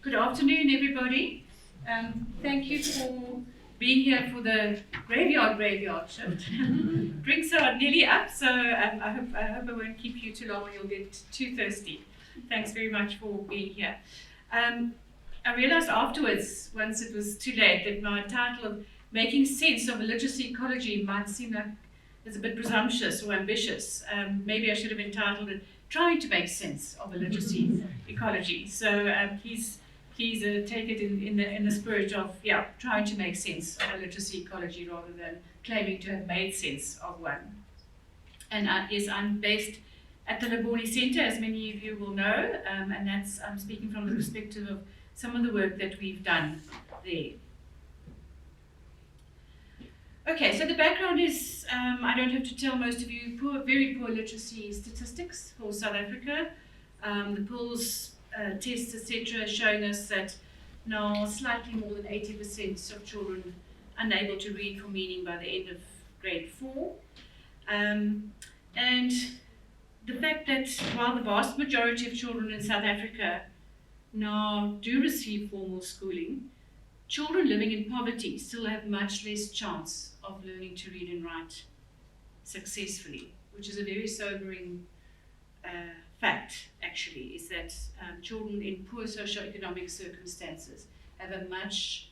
Good afternoon, everybody. Thank you for being here for the graveyard shift. Drinks are nearly up, so I hope I won't keep you too long or you'll get too thirsty. Thanks very much for being here. I realized afterwards, once it was too late, that my title of Making Sense of a Literacy Ecology might seem like it's a bit presumptuous or ambitious. Maybe I should have entitled it Trying to Make Sense of a Literacy Ecology. So please take it in the spirit of trying to make sense of a literacy ecology rather than claiming to have made sense of one. And yes, I'm based at the Lebone Centre, as many of you will know, and I'm speaking from the perspective of some of the work that we've done there. Okay, so the background is, I don't have to tell most of you, very poor literacy statistics for South Africa. The PIRLS tests, etc., showing us that now slightly more than 80% of children unable to read for meaning by the end of grade 4. And the fact that while the vast majority of children in South Africa now do receive formal schooling, children living in poverty still have much less chance of learning to read and write successfully, which is a very sobering fact, actually, is that children in poor socioeconomic circumstances have a much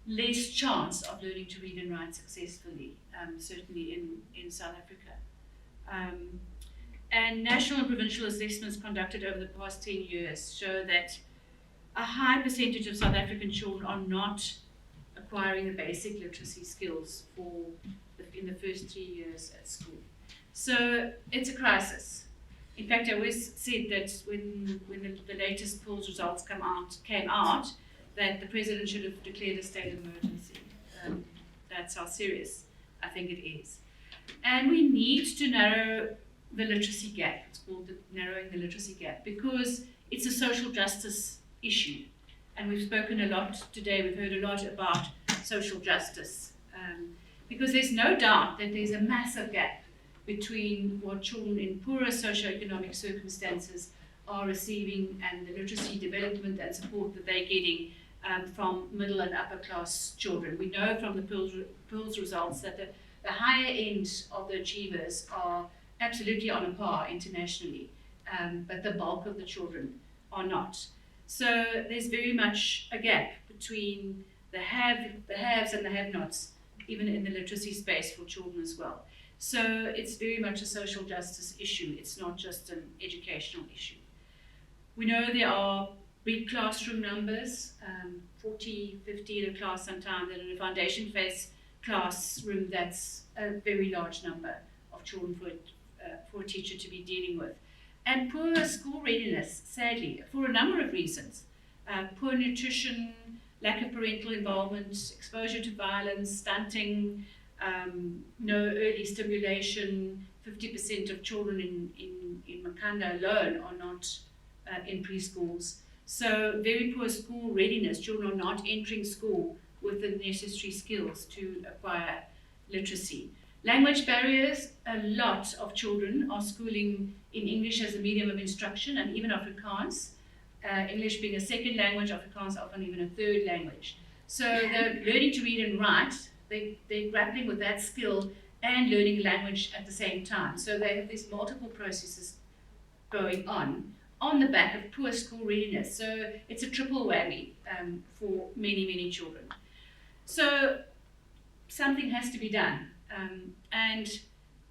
less chance of learning to read and write successfully, certainly in South Africa. And national and provincial assessments conducted over the past 10 years show that a high percentage of South African children are not acquiring the basic literacy skills in the first 3 years at school. So it's a crisis. In fact, I always said that when the latest PIRLS results came out, that the president should have declared a state of emergency. That's how serious I think it is. And we need to narrow the literacy gap. It's called narrowing the literacy gap because it's a social justice issue. And we've spoken a lot today, we've heard a lot about social justice. Because there's no doubt that there's a massive gap between what children in poorer socioeconomic circumstances are receiving and the literacy development and support that they're getting from middle and upper class children. We know from the PIRLS results that the higher end of the achievers are absolutely on a par internationally, but the bulk of the children are not. So there's very much a gap between the haves and the have-nots, even in the literacy space for children as well. So it's very much a social justice issue. It's not just an educational issue. We know there are big classroom numbers, 40, 50 in a class sometimes, and in a foundation phase classroom, that's a very large number of children for a teacher to be dealing with. And poor school readiness, sadly, for a number of reasons. Poor nutrition, lack of parental involvement, exposure to violence, stunting, no early stimulation. 50% of children in Makhanda alone are not in preschools. So very poor school readiness. Children are not entering school with the necessary skills to acquire literacy. Language barriers. A lot of children are schooling in English as a medium of instruction and even Afrikaans. English being a second language, Afrikaans often even a third language. So they're learning to read and write. They're grappling with that skill and learning language at the same time. So they have these multiple processes going on the back of poor school readiness. So it's a triple whammy for many, many children. So something has to be done. And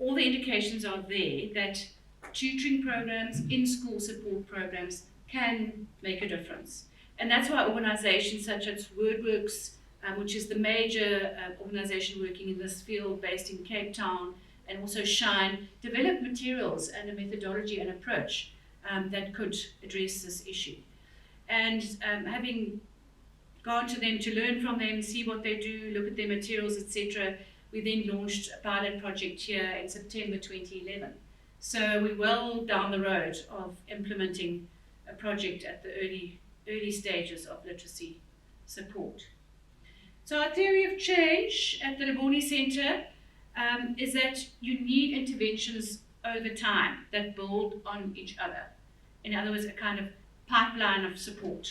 all the indications are there that tutoring programs, in-school support programs can make a difference. And that's why organizations such as WordWorks, which is the major organization working in this field based in Cape Town, and also SHINE, develop materials and a methodology and approach that could address this issue. And having gone to them to learn from them, see what they do, look at their materials, etc., we then launched a pilot project here in September 2011. So we're well down the road of implementing a project at the early stages of literacy support. So our theory of change at the Lebone Centre is that you need interventions over time that build on each other. In other words, a kind of pipeline of support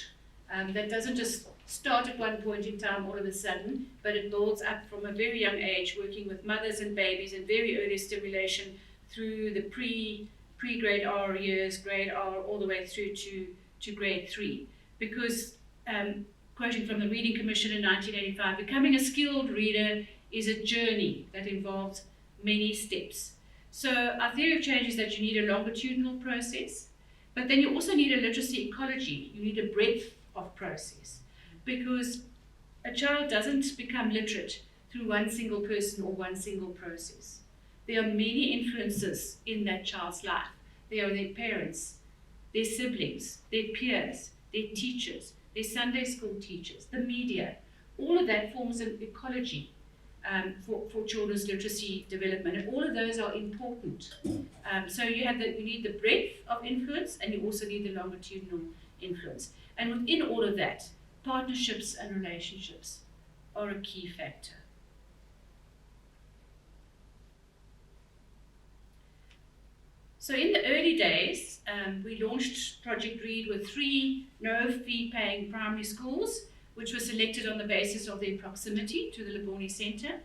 that doesn't just start at one point in time all of a sudden, but it builds up from a very young age, working with mothers and babies in very early stimulation through the pre-grade R years, grade R, all the way through to grade 3. Because, quoting from the Reading Commission in 1985, becoming a skilled reader is a journey that involves many steps. So our theory of change is that you need a longitudinal process, but then you also need a literacy ecology. You need a breadth of process, because a child doesn't become literate through one single person or one single process. There are many influences in that child's life. There are their parents, their siblings, their peers, their teachers, their Sunday school teachers, the media. All of that forms an ecology for children's literacy development, and all of those are important. So you need the breadth of influence, and you also need the longitudinal influence. And within all of that, partnerships and relationships are a key factor. So in the early days, we launched Project Read with 3 no-fee-paying primary schools, which were selected on the basis of their proximity to the Lebone Centre.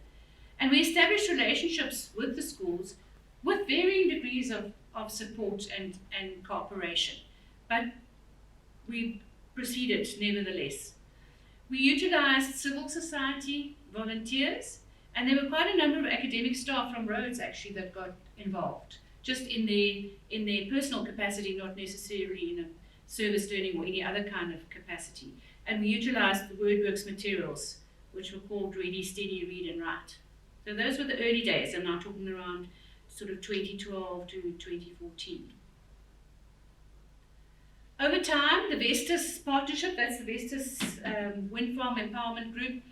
And we established relationships with the schools with varying degrees of support and cooperation. But we proceeded nevertheless. We utilised civil society volunteers, and there were quite a number of academic staff from Rhodes actually that got involved, just in their personal capacity, not necessarily in a service learning or any other kind of capacity. And we utilised the WordWorks materials, which were called Ready, Steady, Read and Write. So those were the early days. I'm now talking around sort of 2012 to 2014. Over time, the Vestas partnership, that's the Vestas Wind Farm Empowerment Group,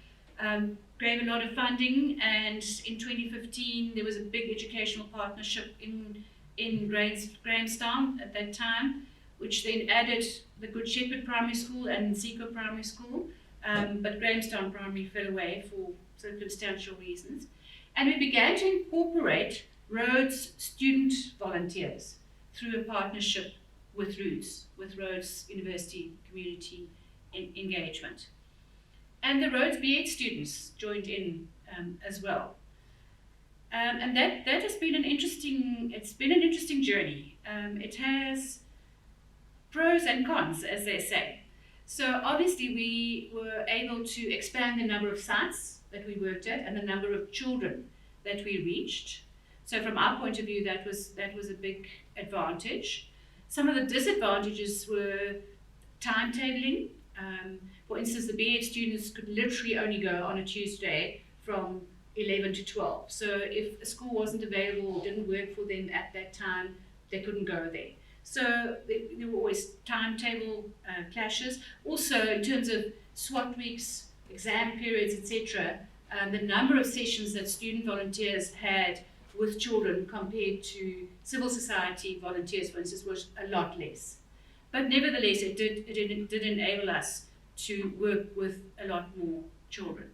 gave a lot of funding, and in 2015 there was a big educational partnership in Grahamstown at that time, which then added the Good Shepherd Primary School and Zico Primary School, but Grahamstown Primary fell away for circumstantial reasons. And we began to incorporate Rhodes student volunteers through a partnership with Rhodes, University Community Engagement. And the Rhodes B.Ed students joined in as well. And that has been an interesting journey. It has pros and cons, as they say. So obviously we were able to expand the number of sites that we worked at and the number of children that we reached. So from our point of view, that was a big advantage. Some of the disadvantages were timetabling. For instance, the B.Ed students could literally only go on a Tuesday from 11 to 12. So if a school wasn't available or didn't work for them at that time, they couldn't go there. So there were always timetable clashes. Also, in terms of SWAT weeks, exam periods, etc., the number of sessions that student volunteers had with children compared to civil society volunteers, for instance, was a lot less. But nevertheless, it did enable us to work with a lot more children.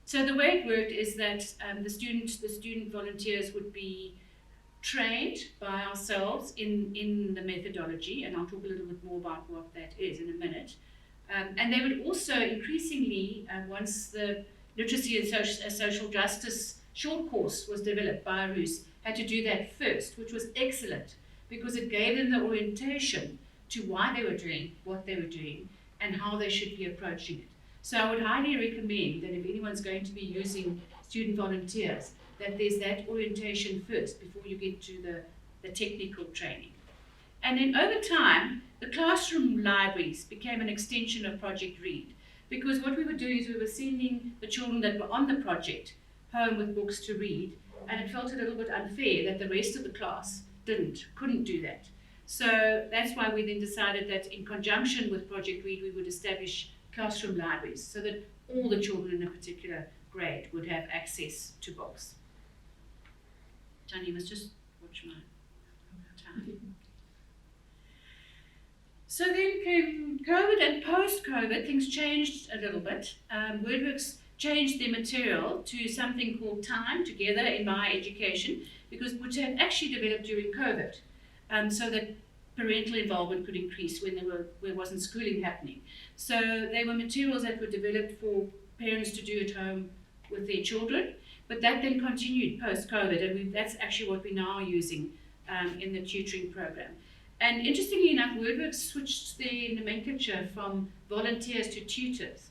So the way it worked is that the student volunteers would be trained by ourselves in the methodology, and I'll talk a little bit more about what that is in a minute. And they would also increasingly, once the literacy and social justice short course was developed by RUS, had to do that first, which was excellent because it gave them the orientation to why they were doing what they were doing and how they should be approaching it. So I would highly recommend that if anyone's going to be using student volunteers, that there's that orientation first before you get to the technical training. And then over time, the classroom libraries became an extension of Project Read, because what we were doing is we were sending the children that were on the project home with books to read, and it felt a little bit unfair that the rest of the class couldn't do that. So that's why we then decided that in conjunction with Project Read, we would establish classroom libraries so that all the children in a particular grade would have access to books. Johnny, you must just watch my time. So then came COVID, and post-COVID, things changed a little bit. WordWorks changed their material to something called Time Together in My Education, which had actually developed during COVID, so that parental involvement could increase when there wasn't schooling happening. So they were materials that were developed for parents to do at home with their children, but that then continued post-COVID, and that's actually what we're now using in the tutoring program. And interestingly enough, WordWorks switched their nomenclature from volunteers to tutors,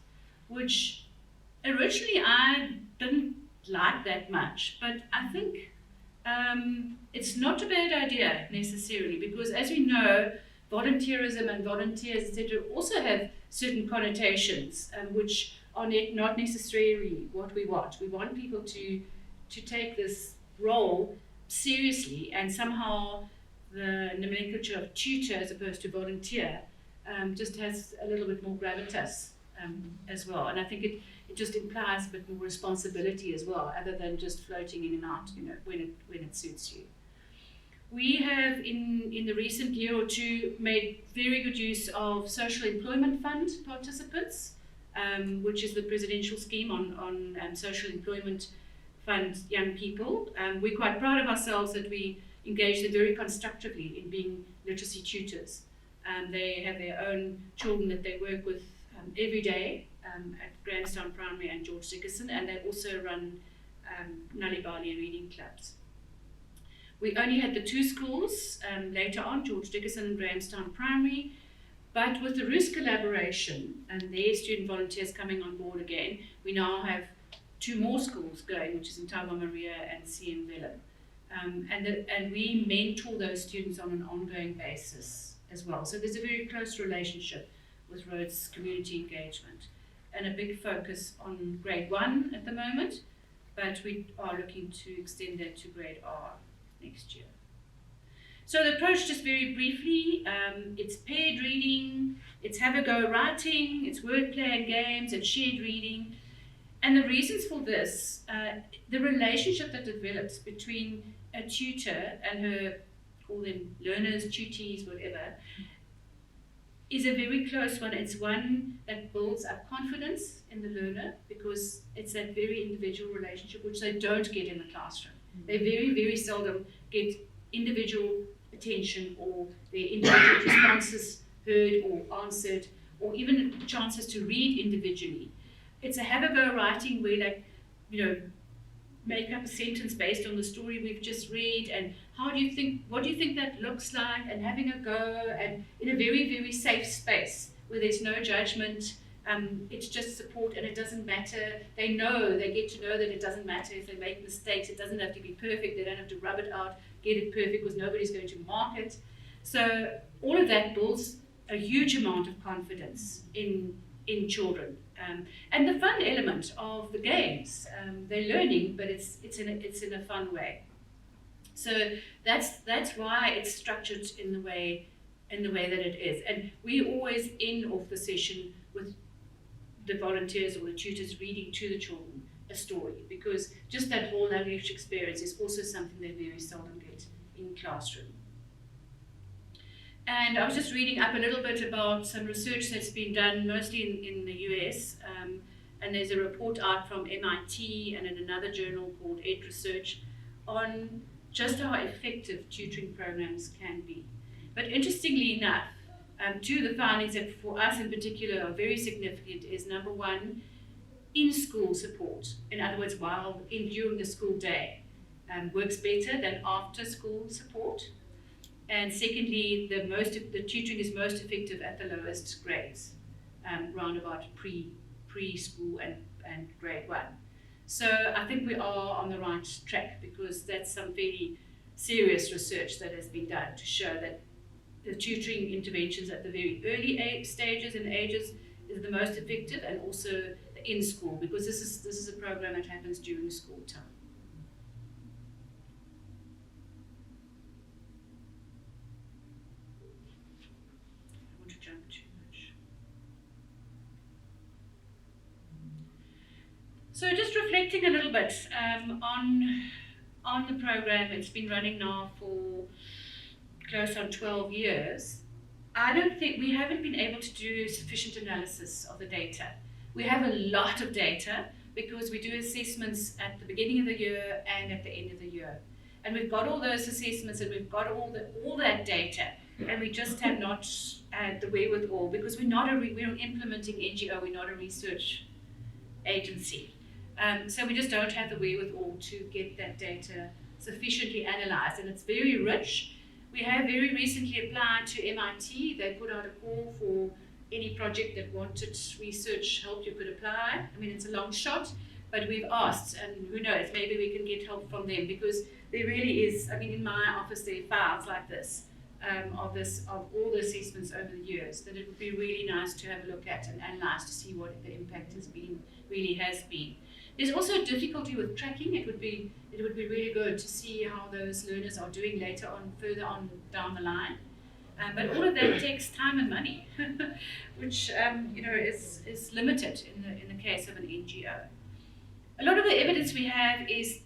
which originally I didn't like that much, but I think it's not a bad idea necessarily, because as we know, volunteerism and volunteers, etc., also have certain connotations, which are not necessarily what we want. We want people to take this role seriously, and somehow the nomenclature of tutor as opposed to volunteer just has a little bit more gravitas as well. And I think it just implies a bit more responsibility as well, other than just floating in and out, when it suits you. We have in the recent year or two made very good use of Social Employment Fund participants, which is the presidential scheme on social employment fund young people. We're quite proud of ourselves that we engage them very constructively in being literacy tutors. They have their own children that they work with every day at Grahamstown Primary and George Dickinson, and they also run Nalibali and reading clubs. We only had the two schools later on, George Dickinson and Grahamstown Primary, but with the Roos collaboration and their student volunteers coming on board again, we now have two more schools going, which is in Tauba Maria and CM Villa. And we mentor those students on an ongoing basis as well. So there's a very close relationship with Rhodes community engagement, and a big focus on grade 1 at the moment, but we are looking to extend that to grade R next year. So the approach, just very briefly, it's paired reading, it's have-a-go writing, it's wordplay and games, it's shared reading. And the reasons for this, the relationship that develops between a tutor and her, call them learners, tutees, whatever, is a very close one. It's one that builds up confidence in the learner, because it's that very individual relationship which they don't get in the classroom. They very, very seldom get individual attention, or their individual responses heard or answered, or even chances to read individually. It's a have-a-go writing where they, make up a sentence based on the story we've just read, and what do you think that looks like, and having a go, and in a very, very safe space where there's no judgment. It's just support, and it doesn't matter. They get to know that it doesn't matter if they make mistakes. It doesn't have to be perfect. They don't have to rub it out, get it perfect, because nobody's going to mark it. So all of that builds a huge amount of confidence in children. And the fun element of the games, they're learning, but it's in a fun way. So that's why it's structured in the way that it is. And we always end off the session with the volunteers or the tutors reading to the children a story, because just that whole language experience is also something they very seldom get in classroom. And I was just reading up a little bit about some research that's been done mostly in the US, and there's a report out from MIT and in another journal called Ed Research on just how effective tutoring programs can be. But interestingly enough, two of the findings that for us in particular are very significant is, number one, in-school support. In other words, during the school day, works better than after-school support. And secondly, the tutoring is most effective at the lowest grades, round about preschool and grade 1. So I think we are on the right track, because that's some very serious research that has been done to show that the tutoring interventions at the very early stages and ages is the most effective, and also the in-school, because this is a program that happens during school time. So just reflecting a little bit on the program, it's been running now for close on 12 years. I don't think we haven't been able to do sufficient analysis of the data. We have a lot of data because we do assessments at the beginning of the year and at the end of the year. And we've got all those assessments and we've got all that data, and we just have not had the wherewithal because we're implementing NGO, we're not a research agency. So we just don't have the wherewithal to get that data sufficiently analysed, and it's very rich. We have very recently applied to MIT. They put out a call for any project that wanted research help, you could apply. I mean, it's a long shot, but we've asked, and who knows, maybe we can get help from them, because there really is, I mean, in my office there are files like this, of all the assessments over the years, that it would be really nice to have a look at and analyse to see what the impact really has been. There's also difficulty with tracking. It would be really good to see how those learners are doing later on, further on down the line. But all of that takes time and money, which is limited in the case of an NGO. A lot of the evidence we have is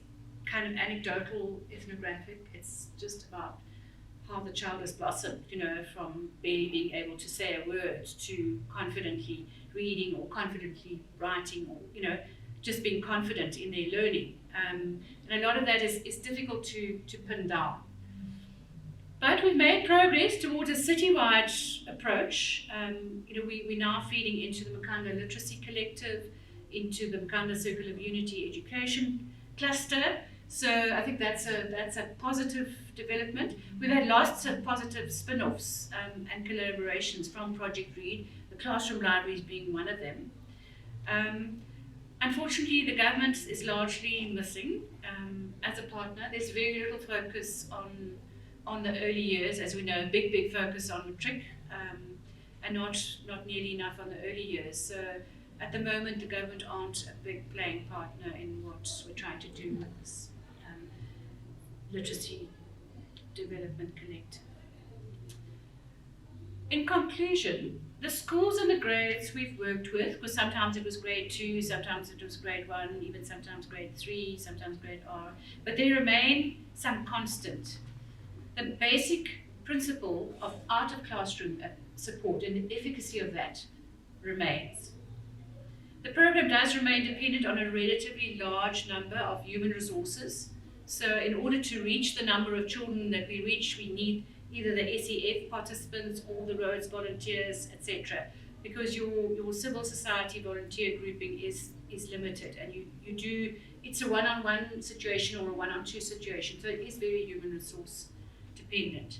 kind of anecdotal, ethnographic. It's just about how the child has blossomed, from barely being able to say a word to confidently reading or confidently writing, or just being confident in their learning. And a lot of that is difficult to pin down. But we've made progress towards a citywide approach. We're now feeding into the Makhanda Literacy Collective, into the Makhanda Circle of Unity Education Cluster. So I think that's a positive development. We've had lots of positive spin-offs and collaborations from Project READ, the classroom libraries being one of them. Unfortunately, the government is largely missing as a partner. There's very little focus on the early years, as we know, big focus on matric, and not nearly enough on the early years. So at the moment, the government aren't a big playing partner in what we're trying to do with this Literacy Development Collective. In conclusion, the schools and the grades we've worked with, because sometimes it was grade 2, sometimes it was grade 1, even sometimes grade 3, sometimes grade R, but there remain some constant. The basic principle of out of classroom support and the efficacy of that remains. The program does remain dependent on a relatively large number of human resources. So in order to reach the number of children that we reach, we need either the SEF participants or the Rhodes volunteers, etc. Because your civil society volunteer grouping is limited, and it's a one-on-one situation or a one-on-two situation, so it is very human resource dependent.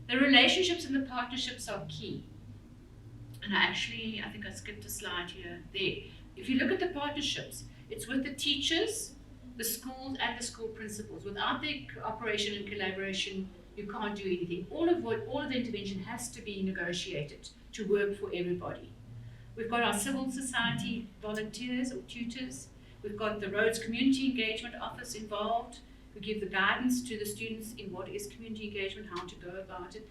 The relationships and the partnerships are key. And I think I skipped a slide here. There. If you look at the partnerships, it's with the teachers, the schools, and the school principals. Without their cooperation and collaboration, you can't do anything. All of the intervention has to be negotiated to work for everybody. We've got our civil society volunteers or tutors. We've got the Rhodes Community Engagement Office involved, who give the guidance to the students in what is community engagement, how to go about it.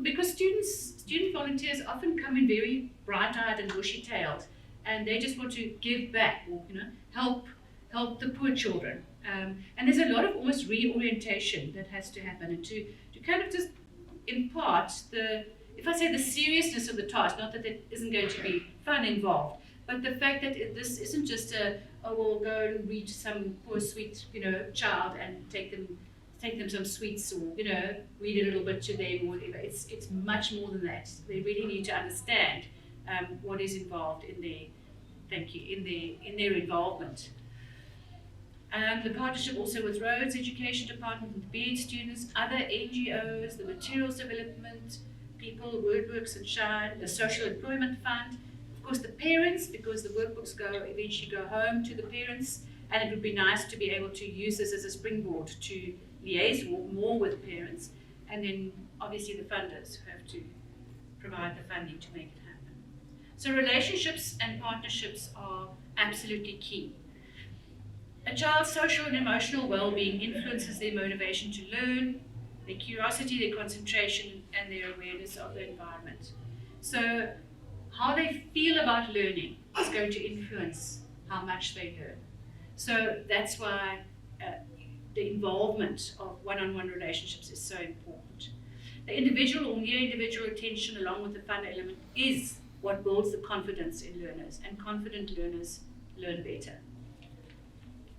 Because student volunteers often come in very bright-eyed and bushy-tailed, and they just want to give back, or help the poor children. And there's a lot of almost reorientation that has to happen, and to kind of just impart if I say the seriousness of the task, not that there isn't going to be fun involved, but the fact that this isn't just we'll go and reach some poor sweet child and take them some sweets, or read a little bit to them, or whatever. It's much more than that. They really need to understand what is involved in their involvement. The partnership also with Rhodes Education Department, with BED students, other NGOs, the Materials Development people, WordWorks and Shine, the Social Employment Fund, of course the parents, because the workbooks eventually go home to the parents, and it would be nice to be able to use this as a springboard to liaise more with parents, and then obviously the funders who have to provide the funding to make it happen. So relationships and partnerships are absolutely key. A child's social and emotional well-being influences their motivation to learn, their curiosity, their concentration, and their awareness of the environment. So how they feel about learning is going to influence how much they learn. So that's why the involvement of one-on-one relationships is so important. The individual or near individual attention, along with the fun element, is what builds the confidence in learners, and confident learners learn better.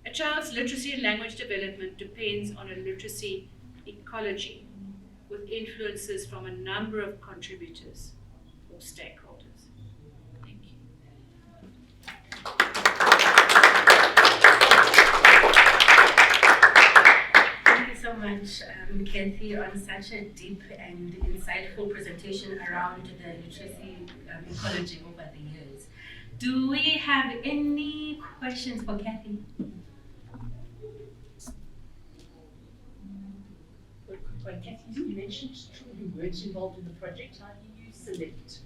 A child's literacy and language development depends on a literacy ecology with influences from a number of contributors or stakeholders. Thank you. Thank you so much, Cathy, on such a deep and insightful presentation around the literacy ecology over the years. Do we have any questions for Cathy? Cathy, you mentioned children who weren't involved in the project. How do you select?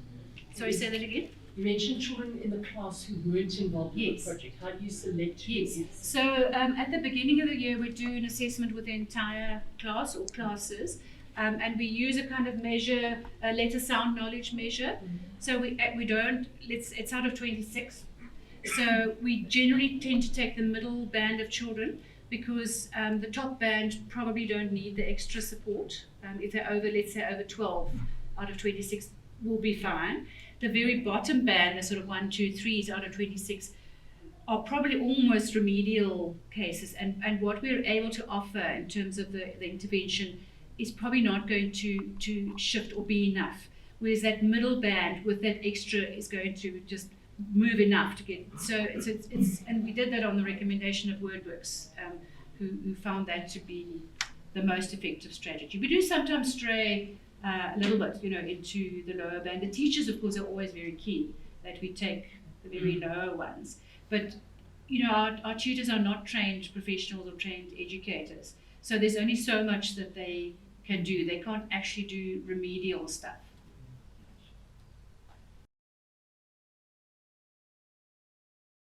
Sorry, say that again? You mentioned children in the class who weren't involved in the project. How do you select? Yes. So at the beginning of the year, we do an assessment with the entire class or classes, and we use a kind of measure, a letter sound knowledge measure. So we don't. It's out of 26. So we generally tend to take the middle band of children, because the top band probably don't need the extra support. If they're over, let's say over 12 out of 26, will be fine. The very bottom band, the sort of 1, 2, 3s out of 26, are probably almost remedial cases. And what we're able to offer in terms of the intervention is probably not going to shift or be enough. Whereas that middle band with that extra is going to just move enough to get, so it's and we did that on the recommendation of WordWorks, who found that to be the most effective strategy. We do sometimes stray a little bit, into the lower band. The teachers, of course, are always very keen that we take the very lower ones, but our tutors are not trained professionals or trained educators, so there's only so much that they can do. They can't actually do remedial stuff.